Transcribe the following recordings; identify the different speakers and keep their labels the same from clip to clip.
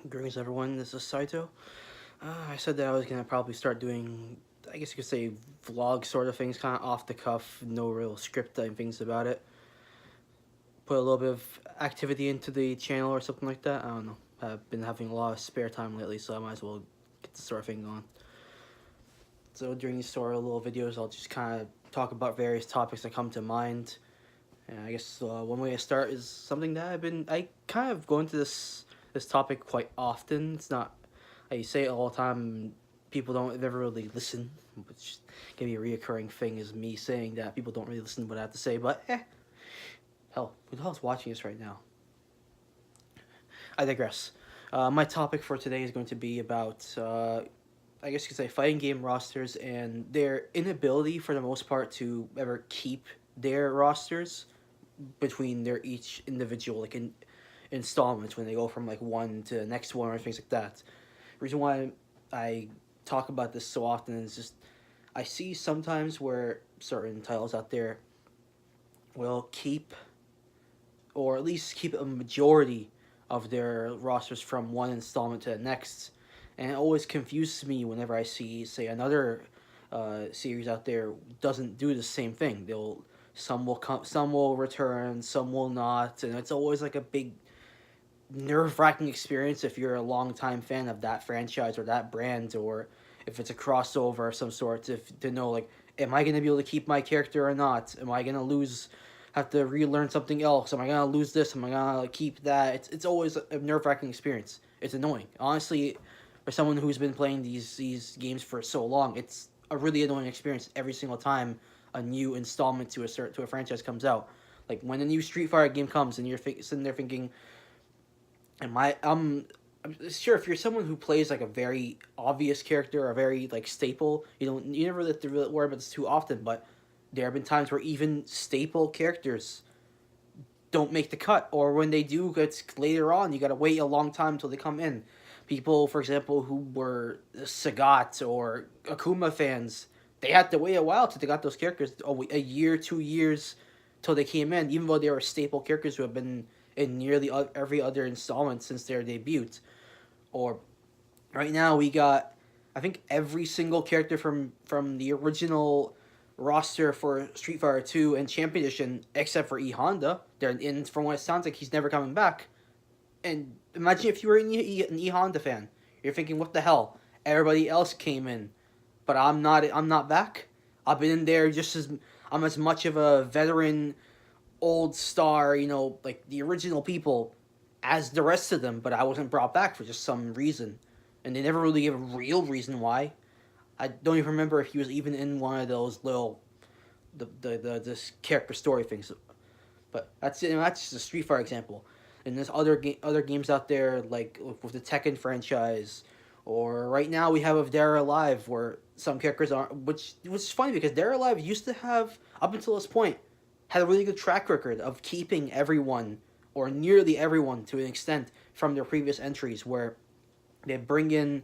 Speaker 1: Greetings, everyone. This is Saito. I said that I was gonna probably start doing, I guess you could say, vlog sort of things, kind of off the cuff, no real script and things about it. Put a little bit of activity into the channel or something like that. I don't know. I've been having a lot of spare time lately, so I might as well get this sort of thing going. So during these sort of little videos, I'll just kind of talk about various topics that come to mind. And I guess one way to start is something that I kind of go into this topic quite often. It's not, I say it all the time, people don't ever really listen, which can be a reoccurring thing, is me saying that people don't really listen to what I have to say, but hell, who the hell's watching this right now? I digress. My topic for today is going to be about, I guess you could say, fighting game rosters and their inability, for the most part, to ever keep their rosters between their each individual installments when they go from like one to the next one or things like that. The reason why I talk about this so often is just I see sometimes where certain titles out there will keep, or at least keep a majority of their rosters from one installment to the next, and it always confuses me whenever I see, say, another series out there doesn't do the same thing. Some will come, some will return, some will not, and it's always like a big nerve-wracking experience if you're a long-time fan of that franchise or that brand, or if it's a crossover of some sort, to know, like, am I going to be able to keep my character or not? Am I going to lose, have to relearn something else? Am I going to lose this? Am I going to keep that? It's always a nerve-wracking experience. It's annoying. Honestly, for someone who's been playing these games for so long, it's a really annoying experience every single time a new installment to a franchise comes out. Like when a new Street Fighter game comes and you're sitting there thinking, am I I'm sure if you're someone who plays like a very obvious character or a very like staple, you never have to really worry about this too often, but there have been times where even staple characters don't make the cut, or when they do, it's later on. You gotta wait a long time until they come in. People, for example, who were Sagat or Akuma fans, they had to wait a while till they got those characters. A year, 2 years, till they came in, even though they were staple characters who have been in nearly every other installment since their debut. Or right now we got, I think, every single character from the original roster for Street Fighter 2 and Champion Edition except for E Honda. They're in, from what it sounds like, he's never coming back. And imagine if you were an E Honda fan, you're thinking, what the hell? Everybody else came in, but I'm not. I'm not back. I've been in there just as I'm as much of a veteran, old star, like the original people, as the rest of them. But I wasn't brought back for just some reason, and they never really gave a real reason why. I don't even remember if he was even in one of those little, the this character story things. But that's it. That's just a Street Fighter example. And there's other games out there like with the Tekken franchise, or right now we have of Dead or Alive, where some characters are, which is funny because Dead or Alive used to have, up until this point, had a really good track record of keeping everyone, or nearly everyone to an extent, from their previous entries, where they bring in,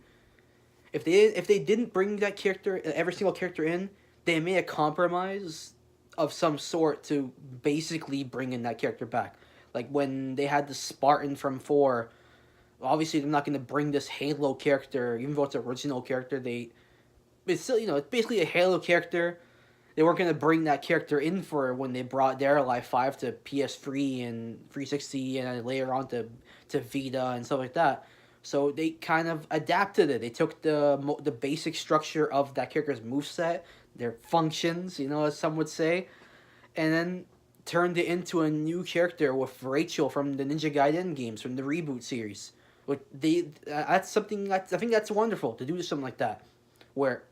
Speaker 1: if they didn't bring that character, every single character in, they made a compromise of some sort to basically bring in that character back. Like when they had the Spartan from 4, obviously they're not going to bring this Halo character, even though it's an original character. It's still, it's basically a Halo character. They weren't going to bring that character in for when they brought Dead or Alive 5 to PS3 and 360 and then later on to Vita and stuff like that. So they kind of adapted it. They took the basic structure of that character's moveset, their functions, as some would say, and then turned it into a new character with Rachel from the Ninja Gaiden games, from the reboot series. Like that's something I think that's wonderful to do something like that, where,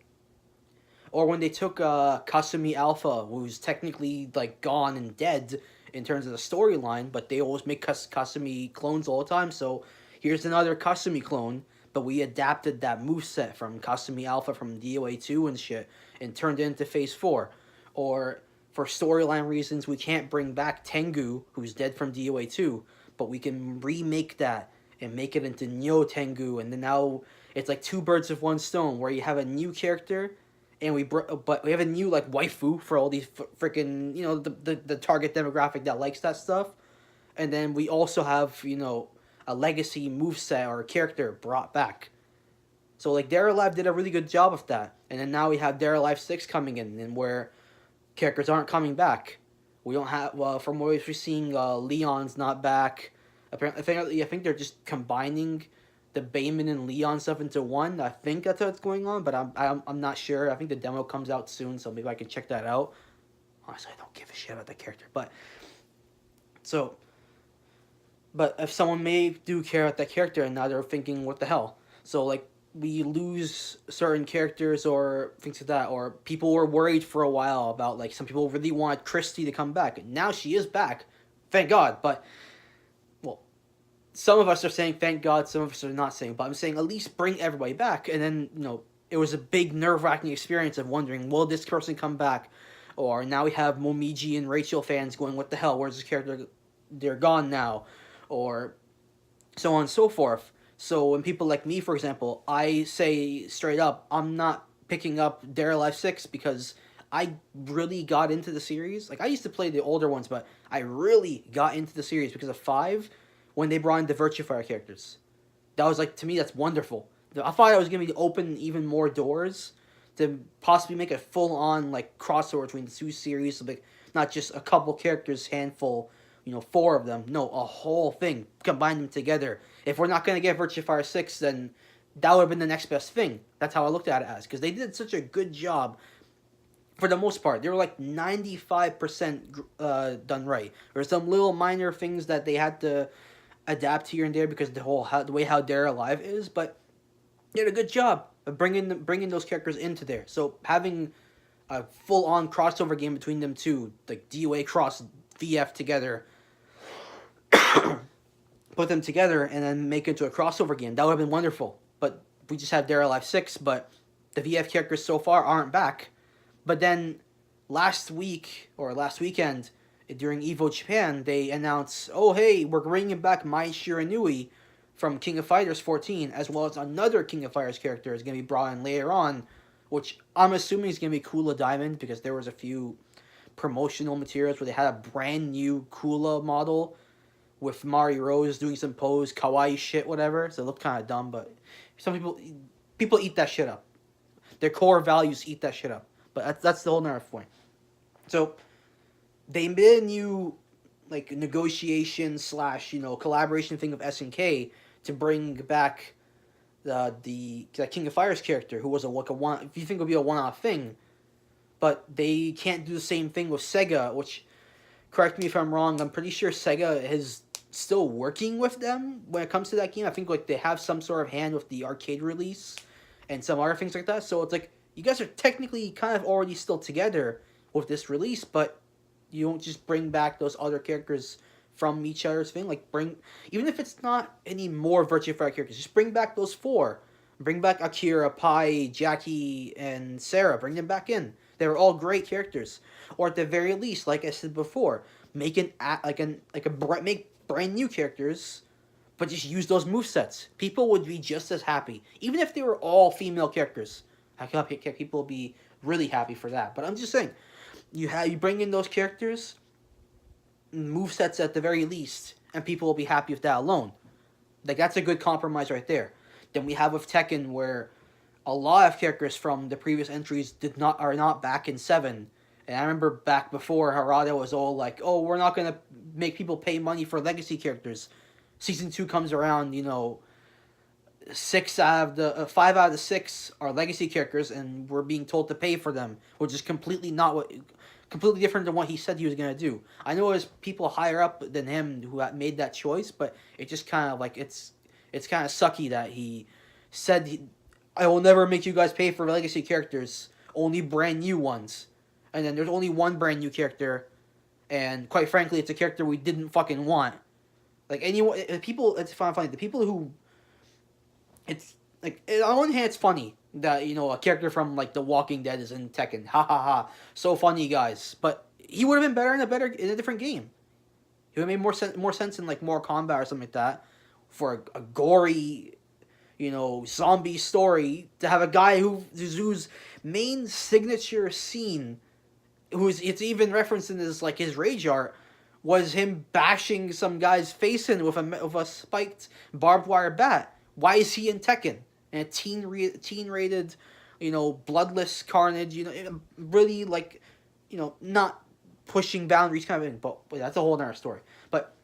Speaker 1: or when they took Kasumi Alpha, who's technically like gone and dead in terms of the storyline, but they always make Kasumi clones all the time. So here's another Kasumi clone, but we adapted that moveset from Kasumi Alpha from DOA 2 and shit, and turned it into Phase 4. Or for storyline reasons, we can't bring back Tengu, who's dead from DOA 2, but we can remake that and make it into Neo Tengu, and then now it's like two birds with one stone, where you have a new character, and but we have a new like waifu for all these freaking the target demographic that likes that stuff, and then we also have a legacy moveset or a character brought back. So like Dead or Alive did a really good job of that, and then now we have Dead or Alive 6 coming in, and where characters aren't coming back. We don't have from what we're seeing, Leon's not back. Apparently, I think they're just combining the Bayman and Leon stuff into one. I think that's what's going on, but I'm not sure. I think the demo comes out soon, so maybe I can check that out. Honestly, I don't give a shit about that character, but if someone may do care about that character, and now they're thinking, what the hell? So like we lose certain characters or things like that, or people were worried for a while about, like, some people really wanted Christy to come back, and now she is back, thank God. But well, some of us are saying thank God, some of us are not saying, but I'm saying at least bring everybody back. And then, it was a big nerve-wracking experience of wondering, will this person come back? Or now we have Momiji and Rachel fans going, what the hell, where's this character? They're gone now. Or so on and so forth. So when people like me, for example, I say straight up, I'm not picking up Dead or Alive 6 because I really got into the series. Like, I used to play the older ones, but I really got into the series because of 5 when they brought in the Virtue Fire characters. That was, like, to me, that's wonderful. I thought I was going to open even more doors to possibly make a full-on, like, crossover between the 2 series, so, like, not just a couple characters, handful, 4 of them. No, a whole thing. Combine them together. If we're not going to get Virtue Fire 6, then that would have been the next best thing. That's how I looked at it as. Because they did such a good job, for the most part. They were like 95% done right. There were some little minor things that they had to adapt here and there because the way how Dead or Alive is. But they did a good job of bringing those characters into there. So having a full-on crossover game between them two, like DOA cross VF together, put them together and then make it into a crossover game. That would have been wonderful. But we just have Dead or Alive 6, but the VF characters so far aren't back. But then last weekend, during EVO Japan, they announced, oh hey, we're bringing back Mai Shiranui from King of Fighters 14, as well as another King of Fighters character is going to be brought in later on, which I'm assuming is going to be Kula Diamond, because there was a few promotional materials where they had a brand new Kula model with Mari Rose doing some pose, kawaii shit, whatever. So it looked kind of dumb, but some people eat that shit up. Their core values eat that shit up. But that's the whole nother point. So they made a new, like, negotiation / collaboration thing of SNK to bring back the King of Fighters character, who was if you think it would be a one-off thing. But they can't do the same thing with Sega, which, correct me if I'm wrong, I'm pretty sure Sega is still working with them when it comes to that game. I think, like, they have some sort of hand with the arcade release and some other things like that. So it's like, you guys are technically kind of already still together with this release, but you don't just bring back those other characters from each other's thing. Like, even if it's not any more Virtue Fire characters, just bring back those 4. Bring back Akira, Pai, Jackie, and Sarah. Bring them back in. They were all great characters. Or at the very least, like I said before, make brand new characters, but just use those movesets. People would be just as happy, even if they were all female characters. People would be really happy for that. But I'm just saying, you bring in those characters, movesets at the very least, and people will be happy with that alone. Like, that's a good compromise right there. Then we have with Tekken, where a lot of characters from the previous entries are not back in 7. And I remember back before, Harada was all like, oh, we're not going to make people pay money for legacy characters. Season 2 comes around, 5 out of the 6 are legacy characters, and we're being told to pay for them, which is completely different than what he said he was going to do. I know there's people higher up than him who made that choice, but it just kind of, like, it's kind of sucky that he said, I will never make you guys pay for legacy characters, only brand new ones. And then there's only one brand new character, and quite frankly, it's a character we didn't fucking want. Like, it's funny, the people who, it's, like, on one hand, it's funny that, a character from, like, The Walking Dead is in Tekken. Ha ha ha. So funny, guys. But he would have been better in a different game. He would have made more sense in, like, Mortal Kombat or something like that. For a gory, zombie story, to have a guy whose main signature scene, it's even referenced in his rage art, was him bashing some guy's face in with a spiked barbed wire bat. Why is he in Tekken? And a teen rated, bloodless carnage. Really like, not pushing boundaries kind of thing. But that's a whole other story. But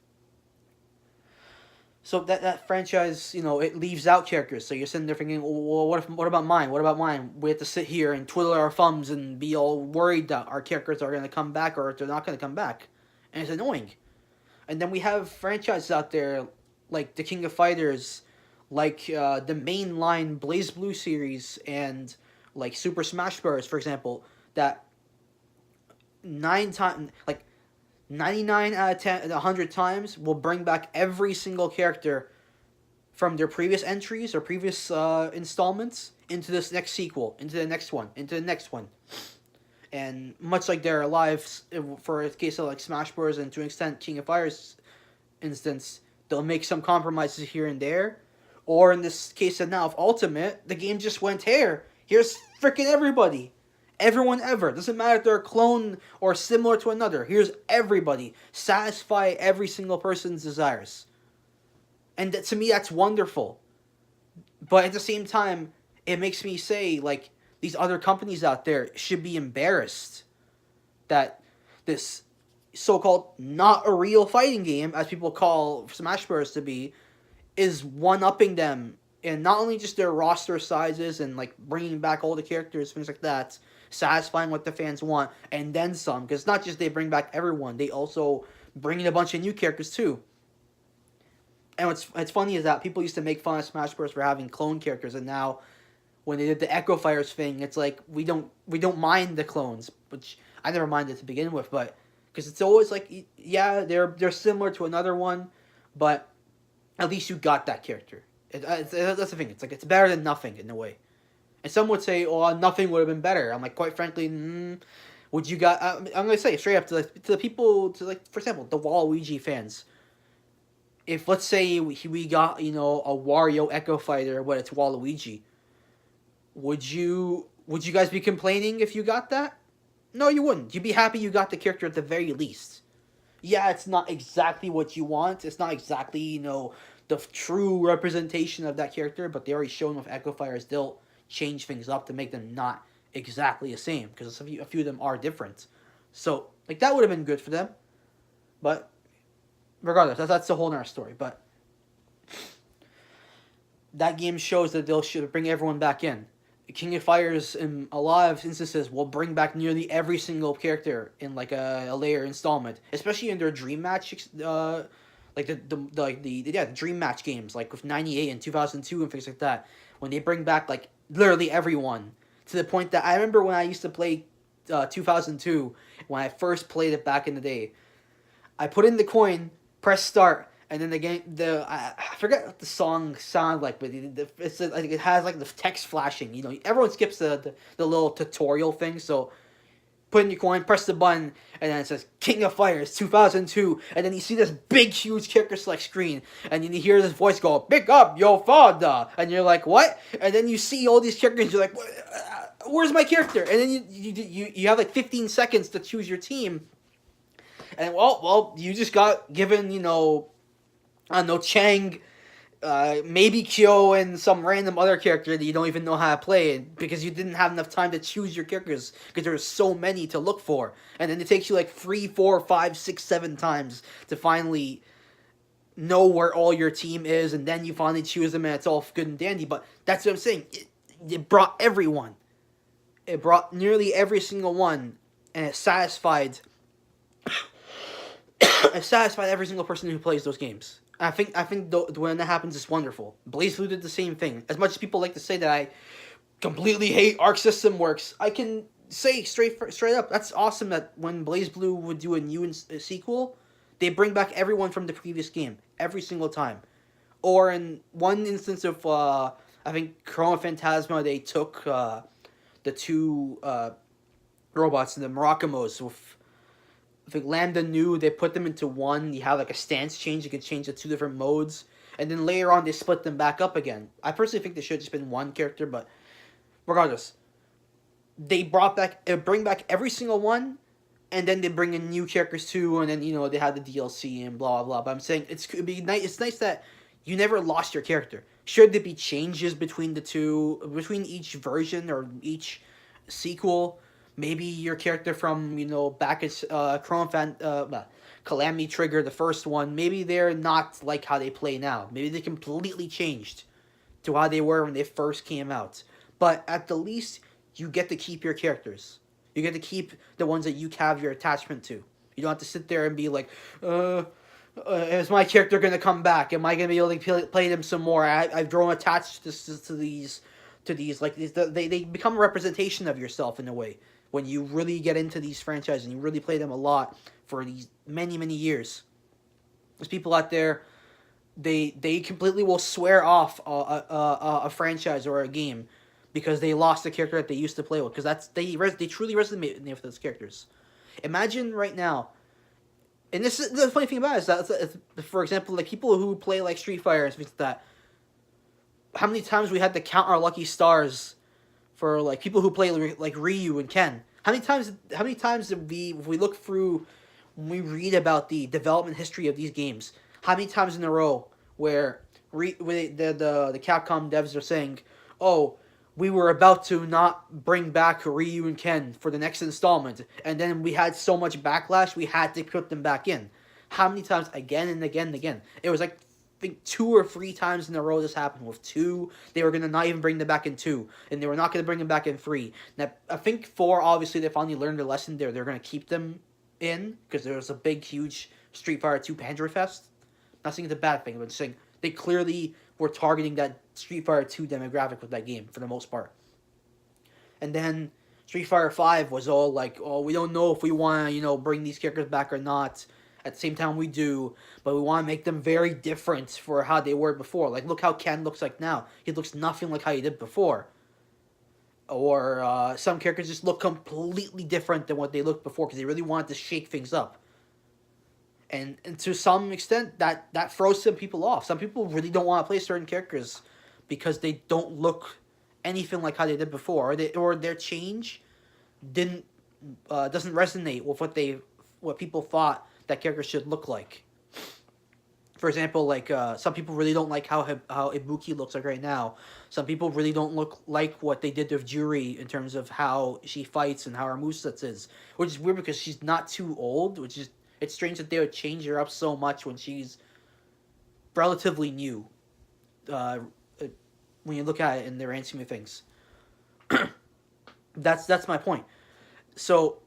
Speaker 1: so that franchise, it leaves out characters. So you're sitting there thinking, well, what about mine? What about mine? We have to sit here and twiddle our thumbs and be all worried that our characters are going to come back or they're not going to come back. And it's annoying. And then we have franchises out there like the King of Fighters, like the mainline BlazBlue series, and like Super Smash Bros. For example, that 99 out of 10, 100 times will bring back every single character from their previous entries or previous installments into this next sequel, into the next one, into the next one. And much like they're alive, for a case of like Smash Bros. And to an extent King of Fighters instance, they'll make some compromises here and there. Or in this case of now of Ultimate, the game just went, here's freaking everybody. Everyone ever. Doesn't matter if they're a clone or similar to another. Here's everybody. Satisfy every single person's desires. And to me, that's wonderful. But at the same time, it makes me say, like, these other companies out there should be embarrassed that this so-called not a real fighting game, as people call Smash Bros. To be, is one-upping them. And not only just their roster sizes and, like, bringing back all the characters, things like that, satisfying what the fans want, and then some. Because not just they bring back everyone, they also bring in a bunch of new characters, too. And what's funny is that people used to make fun of Smash Bros. For having clone characters, and now when they did the Echo Fighters thing, it's like, we don't mind the clones, which I never minded to begin with, but because it's always like, yeah, they're similar to another one, but at least you got that character. That's the thing. It's like, it's better than nothing in a way. And some would say, oh, nothing would have been better. I'm like, quite frankly, would you got? I'm gonna say straight up to the people, to like, for example, the Waluigi fans. If let's say we got a Wario Echo Fighter, but it's Waluigi, would you guys be complaining if you got that? No, you wouldn't. You'd be happy you got the character at the very least. Yeah, it's not exactly what you want. It's not exactly the true representation of that character, but they already shown with Echo Fighters they'll change things up to make them not exactly the same, because a few of them are different. So, like, that would have been good for them. But regardless, that's a whole nother story. But that game shows that they'll should bring everyone back in. King of Fighters, in a lot of instances, will bring back nearly every single character in like a layer installment, especially in their Dream Match, like the Dream Match games, like with 98 and 2002 and things like that. When they bring back like literally everyone, to the point that I remember when I used to play 2002, when I first played it back in the day, I put in the coin, press start, and then the game, I forget what the song sounded like, but it's like it has like the text flashing. Everyone skips the little tutorial thing. So put in your coin, press the button, and then it says King of Fighters 2002, and then you see this big, huge character select screen, and then you hear this voice go, "Pick up your father," and you're like, "What?" And then you see all these characters, you're like, "Where's my character?" And then you have like 15 seconds to choose your team, and well, you just got given I don't know, Chang, maybe Kyo, and some random other character that you don't even know how to play, because you didn't have enough time to choose your characters, because there's so many to look for. And then it takes you like 3, 4, 5, 6, 7 times to finally know where all your team is, and then you finally choose them, and it's all good and dandy. But that's what I'm saying. It brought everyone. It brought nearly every single one, and it satisfied every single person who plays those games. I think when that happens, it's wonderful. BlazBlue did the same thing. As much as people like to say that I completely hate Arc System Works, I can say straight up, that's awesome that when BlazBlue would do a new sequel, they bring back everyone from the previous game every single time. Or in one instance of I think Chroma Phantasma, they took the two robots, the Muracamos, with I think Lambda Nu, they put them into one. You have like a stance change. You can change the 2 different modes. And then later on, they split them back up again. I personally think they should have just been one character, but regardless. They bring back every single one, and then they bring in new characters too, and then they had the DLC and blah blah blah. But I'm saying it'd be nice. It's nice that you never lost your character. Should there be changes between the two, between each version or each sequel? Maybe your character from back at Calamity Trigger, the first one. Maybe they're not like how they play now. Maybe they completely changed to how they were when they first came out. But at the least, you get to keep your characters. You get to keep the ones that you have your attachment to. You don't have to sit there and be like, is my character going to come back? Am I going to be able to play them some more? I've grown attached to these. Like, they become a representation of yourself in a way. When you really get into these franchises and you really play them a lot for these many, many years. There's people out there, they completely will swear off a franchise or a game because they lost the character that they used to play with, because they truly resonate with those characters. Imagine right now, and this is the funny thing about it is that, for example, like people who play like Street Fighter and things like that, how many times we had to count our lucky stars for like people who play like Ryu and Ken. How many times did we look through, when we read about the development history of these games, how many times in a row where the Capcom devs are saying, oh, we were about to not bring back Ryu and Ken for the next installment, and then we had so much backlash we had to put them back in. How many times? Again and again and again. It was like, I think 2 or 3 times in a row this happened. With 2, they were going to not even bring them back in 2, and they were not going to bring them back in 3. Now, I think 4, obviously, they finally learned their lesson there. They're going to keep them in, because there was a big, huge Street Fighter 2 Panzerfest. Not saying it's a bad thing, but just saying they clearly were targeting that Street Fighter 2 demographic with that game, for the most part. And then Street Fighter 5 was all like, oh, we don't know if we want to, bring these characters back or not. At the same time, we do, but we want to make them very different for how they were before. Like, look how Ken looks like now. He looks nothing like how he did before. Or some characters just look completely different than what they looked before, because they really wanted to shake things up. And to some extent, that throws some people off. Some people really don't want to play certain characters because they don't look anything like how they did before, or their change doesn't resonate with what people thought that character should look like. For example, like some people really don't like how Ibuki looks like right now. Some people really don't look like what they did with Juri in terms of how she fights and how her moveset is, which is weird because she's not too old. It's strange that they would change her up so much when she's relatively new. When you look at it in their answering of things, that's my point. So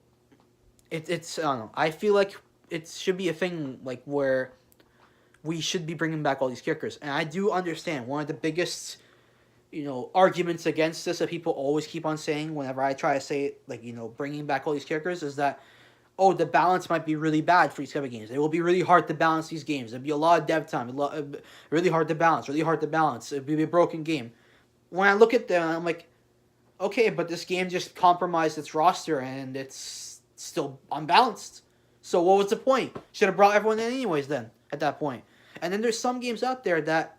Speaker 1: it's I don't know. I feel like it should be a thing like where we should be bringing back all these characters. And I do understand one of the biggest, arguments against this that people always keep on saying whenever I try to say it, like, bringing back all these characters, is that, oh, the balance might be really bad for these type of games. It will be really hard to balance these games. There'll be a lot of dev time, really hard to balance. It'll be a broken game. When I look at them, I'm like, okay, but this game just compromised its roster and it's still unbalanced. So what was the point? Should have brought everyone in anyways then, at that point. And then there's some games out there that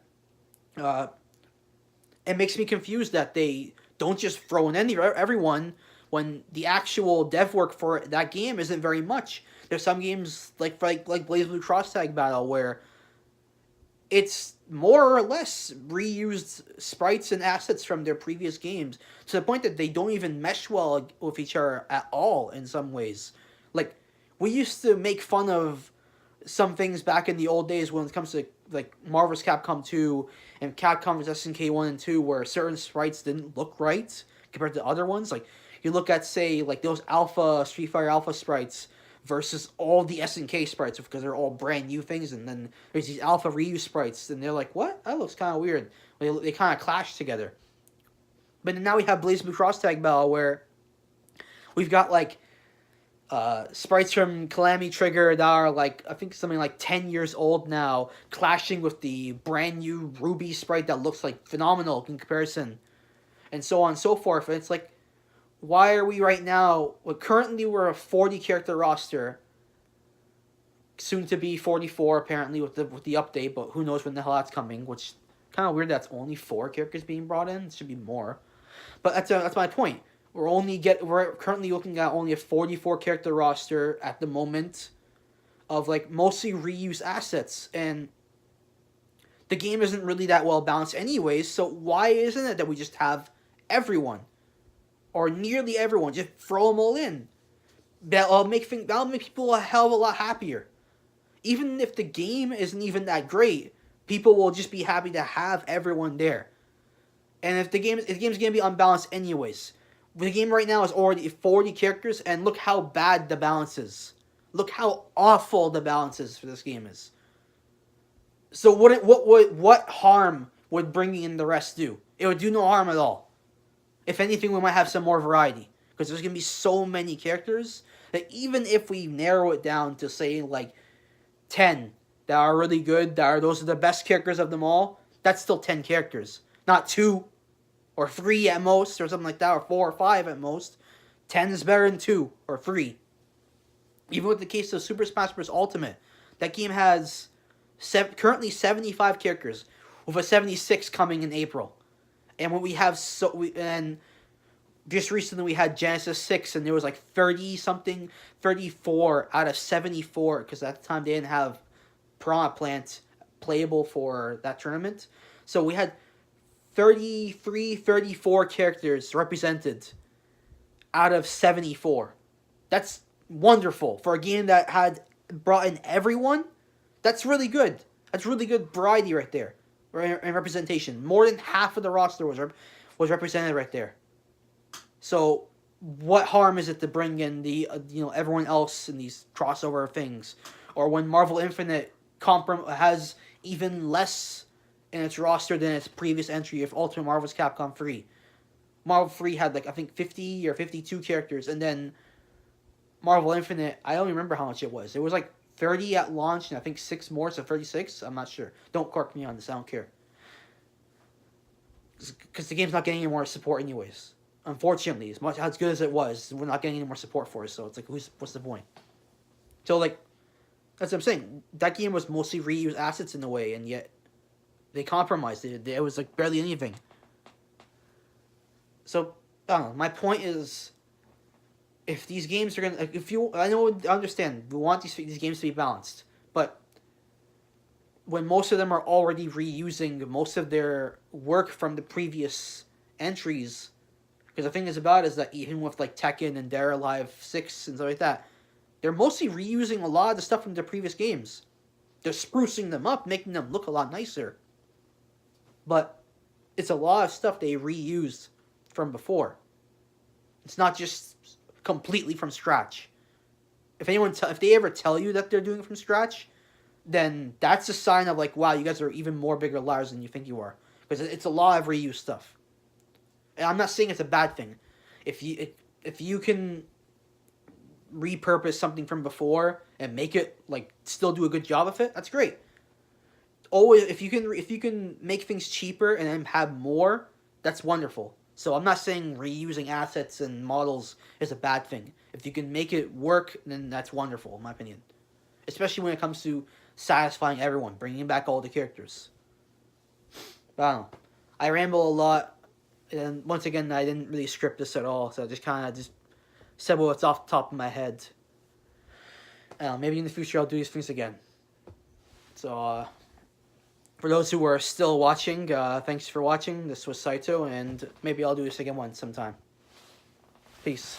Speaker 1: it makes me confused that they don't just throw in everyone when the actual dev work for that game isn't very much. There's some games like BlazBlue Cross Tag Battle where it's more or less reused sprites and assets from their previous games, to the point that they don't even mesh well with each other at all in some ways. Like, we used to make fun of some things back in the old days when it comes to like Marvel vs. Capcom 2 and Capcom vs. SNK 1 and 2, where certain sprites didn't look right compared to other ones. Like, you look at, say, like those Street Fighter Alpha sprites versus all the SNK sprites, because they're all brand new things, and then there's these Alpha Ryu sprites, and they're like, what? That looks kind of weird. They kind of clash together. But then now we have BlazBlue Cross Tag Battle, where we've got like sprites from Calamity Trigger that are like, I think something like 10 years old now, clashing with the brand new Ruby sprite that looks like phenomenal in comparison, and so on and so forth. And it's like, why are we right now, currently we're a 40 character roster, soon to be 44 apparently with the update, but who knows when the hell that's coming, which kind of weird that's only 4 characters being brought in. It should be more. But that's my point. We're currently looking at only a 44 character roster at the moment of like mostly reused assets, and the game isn't really that well balanced anyways. So why isn't it that we just have everyone or nearly everyone just throw them all in? That'll make people a hell of a lot happier. Even if the game isn't even that great, people will just be happy to have everyone there. And if the game's gonna be unbalanced anyways, the game right now is already 40 characters, and look how bad the balance is. Look how awful the balance is for this game is. So what harm would bringing in the rest do? It would do no harm at all. If anything, we might have some more variety, because there's gonna be so many characters that even if we narrow it down to say like 10 that are really good, those are the best characters of them all, that's still 10 characters, not 2 or 3 at most, or something like that, or 4 or 5 at most. 10 is better than 2 or 3. Even with the case of Super Smash Bros. Ultimate, that game has currently 75 characters, with a 76 coming in April. And when we have and just recently we had Genesis 6, and there was like 34 out of 74, because at the time they didn't have Piranha Plant playable for that tournament. So we had 34 characters represented out of 74. That's wonderful. For a game that had brought in everyone, that's really good. That's really good variety right there. And representation. More than half of the roster was represented right there. So what harm is it to bring in the everyone else in these crossover things? Or when Marvel Infinite has even less in its roster than its previous entry of Ultimate Marvel's Capcom 3. Marvel 3 had like I think 50 or 52 characters, and then Marvel Infinite, I don't remember how much it was. It was like 30 at launch, and I think 6 more, so 36. I'm not sure. Don't correct me on this. I don't care. Because the game's not getting any more support anyways. Unfortunately, as good as it was, we're not getting any more support for it, so it's like, what's the point? So, like, that's what I'm saying. That game was mostly reused assets in a way, and yet they compromised it. It was like barely anything. So, I don't know. My point is, if these games are gonna, I understand, we want these games to be balanced, but when most of them are already reusing most of their work from the previous entries, because the thing is about it is that even with like Tekken and Dead or Alive 6 and stuff like that, they're mostly reusing a lot of the stuff from the previous games. They're sprucing them up, making them look a lot nicer. But it's a lot of stuff they reused from before. It's not just completely from scratch. If they ever tell you that they're doing it from scratch, then that's a sign of like, wow, you guys are even more bigger liars than you think you are, because it's a lot of reused stuff. And I'm not saying it's a bad thing. If you can repurpose something from before and make it like still do a good job of it, that's great. Always, if you can make things cheaper and then have more, that's wonderful. So I'm not saying reusing assets and models is a bad thing. If you can make it work, then that's wonderful, in my opinion. Especially when it comes to satisfying everyone, bringing back all the characters. But I don't know. I ramble a lot, and once again, I didn't really script this at all, so I just kind of just said what's off the top of my head. Maybe in the future I'll do these things again. So, for those who are still watching, thanks for watching. This was Saito, and maybe I'll do this again sometime. Peace.